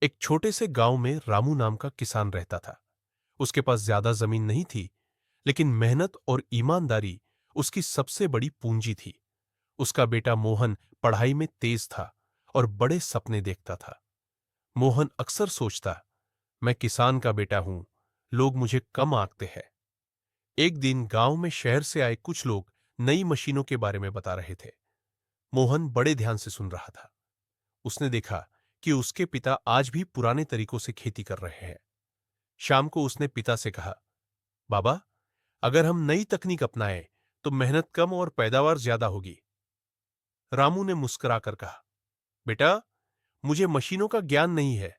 एक छोटे से गांव में रामू नाम का किसान रहता था। उसके पास ज्यादा जमीन नहीं थी, लेकिन मेहनत और ईमानदारी उसकी सबसे बड़ी पूंजी थी। उसका बेटा मोहन पढ़ाई में तेज था और बड़े सपने देखता था। मोहन अक्सर सोचता, मैं किसान का बेटा हूं, लोग मुझे कम आंकते हैं। एक दिन गांव में शहर से आए कुछ लोग नई मशीनों के बारे में बता रहे थे। मोहन बड़े ध्यान से सुन रहा था। उसने देखा कि उसके पिता आज भी पुराने तरीकों से खेती कर रहे हैं। शाम को उसने पिता से कहा, बाबा, अगर हम नई तकनीक अपनाएं तो मेहनत कम और पैदावार ज्यादा होगी। रामू ने मुस्कुराकर कहा, बेटा, मुझे मशीनों का ज्ञान नहीं है,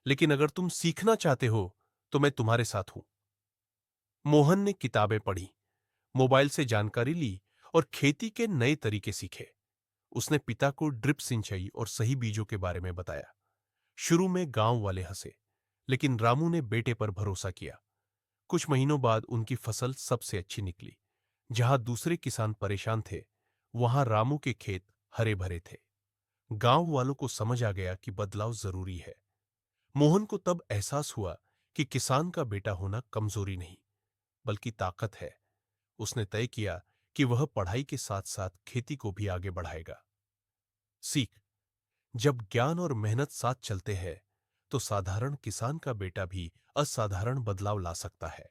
लेकिन अगर तुम सीखना चाहते हो तो मैं तुम्हारे साथ हूं। मोहन ने किताबें पढ़ी, मोबाइल से जानकारी ली और खेती के नए तरीके सीखे। उसने पिता को ड्रिप सिंचाई और सही बीजों के बारे में बताया। शुरू में गांव वाले हंसे, लेकिन रामू ने बेटे पर भरोसा किया। कुछ महीनों बाद उनकी फसल सबसे अच्छी निकली। जहां दूसरे किसान परेशान थे, वहां रामू के खेत हरे भरे थे। गांव वालों को समझ आ गया कि बदलाव जरूरी है। मोहन को तब एहसास हुआ कि किसान का बेटा होना कमजोरी नहीं, बल्कि ताकत है। उसने तय किया कि वह पढ़ाई के साथ साथ खेती को भी आगे बढ़ाएगा। सीख, जब ज्ञान और मेहनत साथ चलते हैं, तो साधारण किसान का बेटा भी असाधारण बदलाव ला सकता है।